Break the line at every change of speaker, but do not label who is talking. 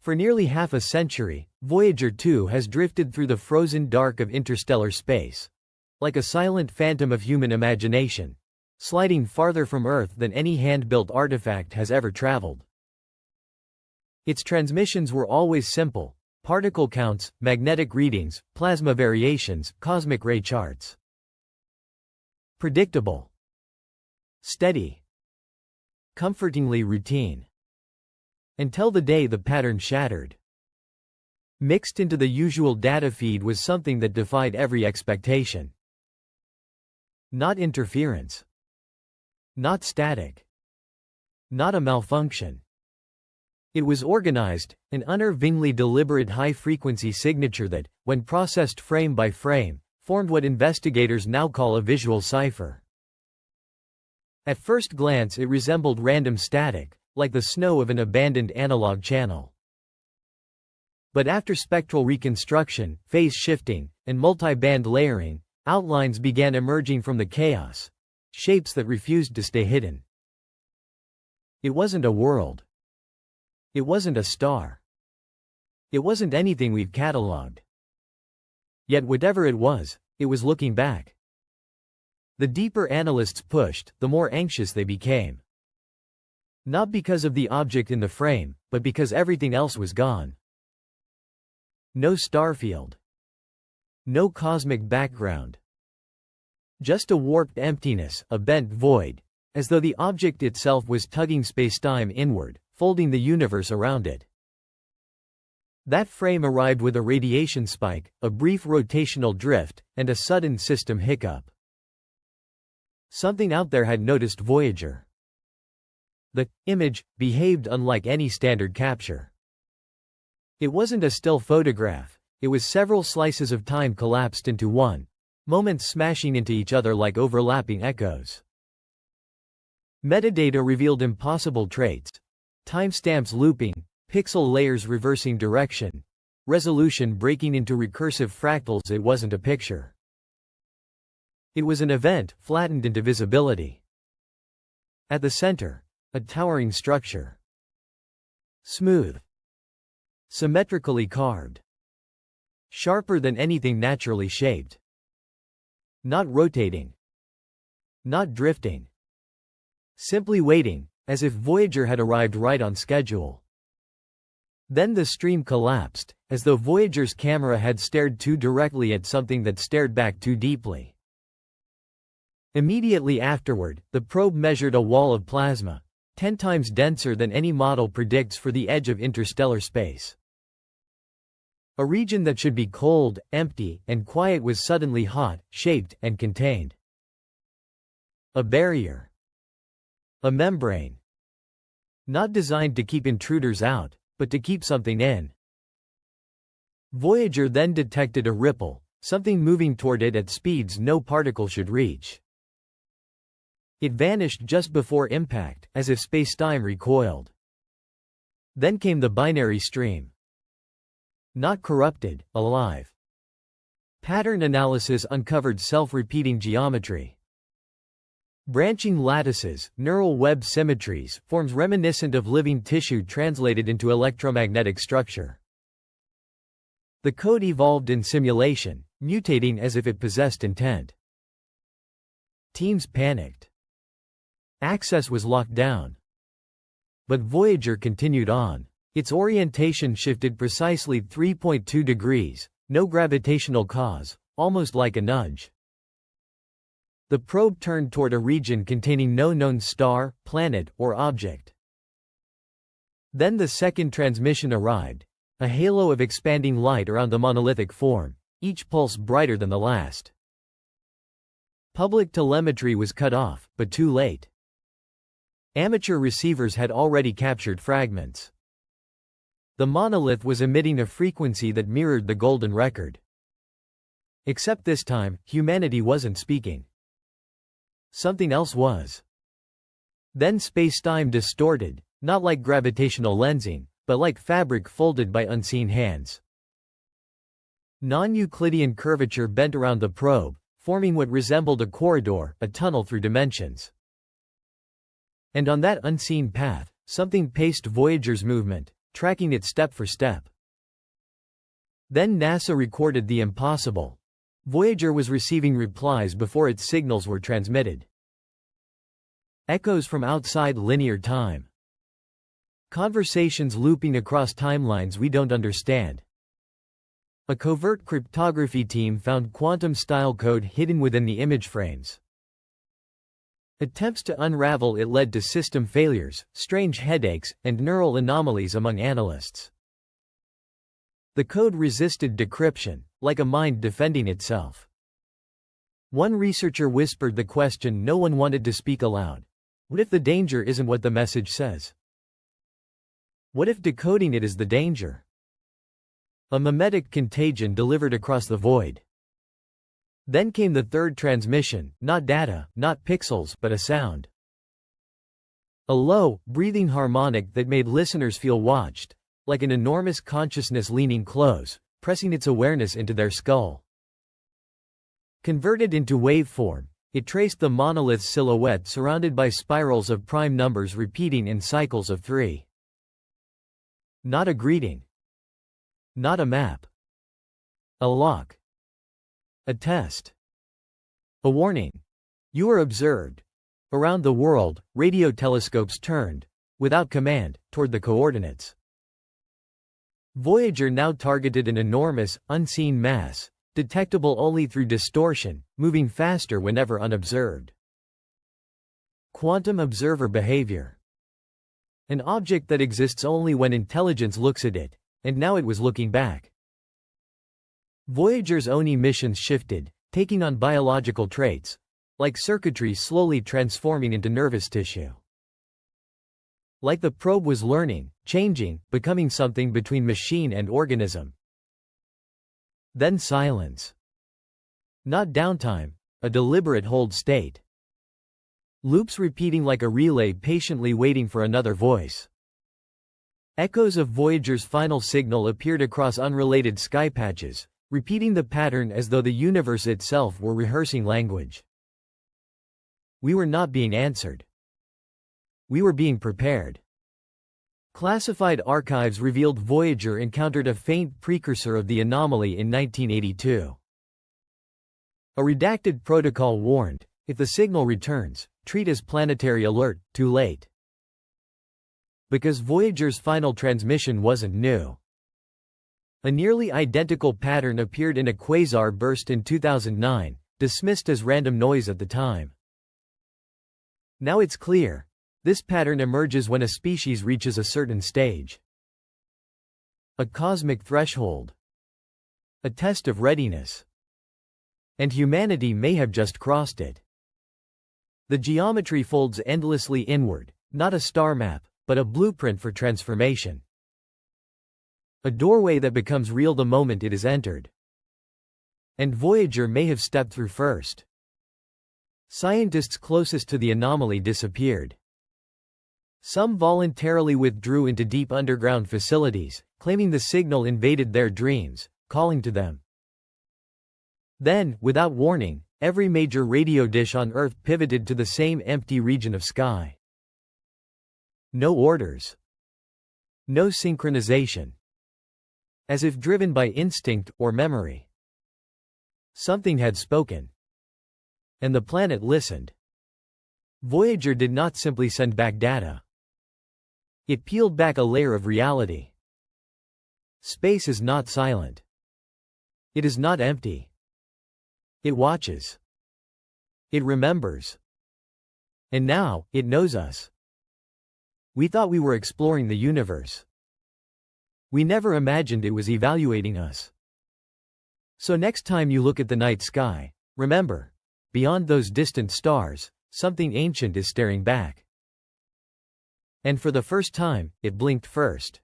For nearly half a century, Voyager 2 has drifted through the frozen dark of interstellar space, like a silent phantom of human imagination, sliding farther from Earth than any hand-built artifact has ever traveled. Its transmissions were always simple: particle counts, magnetic readings, plasma variations, cosmic ray charts. Predictable. Steady. Comfortingly routine. Until the day the pattern shattered. Mixed into the usual data feed was something that defied every expectation. Not interference. Not static. Not a malfunction. It was organized, an unnervingly deliberate high-frequency signature that, when processed frame by frame, formed what investigators now call a visual cipher. At first glance it resembled random static, like the snow of an abandoned analog channel. But after spectral reconstruction, phase shifting, and multi-band layering, outlines began emerging from the chaos, shapes that refused to stay hidden. It wasn't a world. It wasn't a star. It wasn't anything we've catalogued. Yet whatever it was looking back. The deeper analysts pushed, the more anxious they became. Not because of the object in the frame, but because everything else was gone. No starfield. No cosmic background. Just a warped emptiness, a bent void, as though the object itself was tugging spacetime inward, folding the universe around it. That frame arrived with a radiation spike, a brief rotational drift, and a sudden system hiccup. Something out there had noticed Voyager. The image behaved unlike any standard capture. It wasn't a still photograph, it was several slices of time collapsed into one, moments smashing into each other like overlapping echoes. Metadata revealed impossible traits: timestamps looping, pixel layers reversing direction, resolution breaking into recursive fractals. It wasn't a picture. It was an event, flattened into visibility. At the center, a towering structure. Smooth. Symmetrically carved. Sharper than anything naturally shaped. Not rotating. Not drifting. Simply waiting, as if Voyager had arrived right on schedule. Then the stream collapsed, as though Voyager's camera had stared too directly at something that stared back too deeply. Immediately afterward, the probe measured a wall of plasma, 10 times denser than any model predicts for the edge of interstellar space. A region that should be cold, empty, and quiet was suddenly hot, shaped, and contained. A barrier. A membrane. Not designed to keep intruders out, but to keep something in. Voyager then detected a ripple, something moving toward it at speeds no particle should reach. It vanished just before impact, as if spacetime recoiled. Then came the binary stream. Not corrupted, alive. Pattern analysis uncovered self-repeating geometry. Branching lattices, neural web symmetries, forms reminiscent of living tissue translated into electromagnetic structure. The code evolved in simulation, mutating as if it possessed intent. Teams panicked. Access was locked down. But Voyager continued on. Its orientation shifted precisely 3.2 degrees, no gravitational cause, almost like a nudge. The probe turned toward a region containing no known star, planet, or object. Then the second transmission arrived, a halo of expanding light around the monolithic form, each pulse brighter than the last. Public telemetry was cut off, but too late. Amateur receivers had already captured fragments. The monolith was emitting a frequency that mirrored the golden record. Except this time, humanity wasn't speaking. Something else was. Then spacetime distorted, not like gravitational lensing, but like fabric folded by unseen hands. Non-Euclidean curvature bent around the probe, forming what resembled a corridor, a tunnel through dimensions. And on that unseen path, something paced Voyager's movement, tracking it step for step. Then NASA recorded the impossible. Voyager was receiving replies before its signals were transmitted. Echoes from outside linear time. Conversations looping across timelines we don't understand. A covert cryptography team found quantum-style code hidden within the image frames. Attempts to unravel it led to system failures, strange headaches, and neural anomalies among analysts. The code resisted decryption, like a mind defending itself. One researcher whispered the question no one wanted to speak aloud. What if the danger isn't what the message says? What if decoding it is the danger? A mimetic contagion delivered across the void. Then came the third transmission, not data, not pixels, but a sound. A low, breathing harmonic that made listeners feel watched, like an enormous consciousness leaning close, pressing its awareness into their skull. Converted into waveform, it traced the monolith's silhouette surrounded by spirals of prime numbers repeating in cycles of 3. Not a greeting. Not a map. A lock. A test. A warning. You are observed. Around the world, radio telescopes turned, without command, toward the coordinates. Voyager now targeted an enormous, unseen mass, detectable only through distortion, moving faster whenever unobserved. Quantum observer behavior. An object that exists only when intelligence looks at it, and now it was looking back. Voyager's own emissions shifted, taking on biological traits, like circuitry slowly transforming into nervous tissue. Like the probe was learning, changing, becoming something between machine and organism. Then silence. Not downtime, a deliberate hold state. Loops repeating like a relay patiently waiting for another voice. Echoes of Voyager's final signal appeared across unrelated sky patches, repeating the pattern as though the universe itself were rehearsing language. We were not being answered. We were being prepared. Classified archives revealed Voyager encountered a faint precursor of the anomaly in 1982. A redacted protocol warned, if the signal returns, treat as planetary alert, too late. Because Voyager's final transmission wasn't new. A nearly identical pattern appeared in a quasar burst in 2009, dismissed as random noise at the time. Now it's clear. This pattern emerges when a species reaches a certain stage. A cosmic threshold. A test of readiness. And humanity may have just crossed it. The geometry folds endlessly inward, not a star map, but a blueprint for transformation. A doorway that becomes real the moment it is entered. And Voyager may have stepped through first. Scientists closest to the anomaly disappeared. Some voluntarily withdrew into deep underground facilities, claiming the signal invaded their dreams, calling to them. Then, without warning, every major radio dish on Earth pivoted to the same empty region of sky. No orders. No synchronization. As if driven by instinct or memory. Something had spoken. And the planet listened. Voyager did not simply send back data. It peeled back a layer of reality. Space is not silent. It is not empty. It watches. It remembers. And now, it knows us. We thought we were exploring the universe. We never imagined it was evaluating us. So next time you look at the night sky, remember, beyond those distant stars, something ancient is staring back. And for the first time, it blinked first.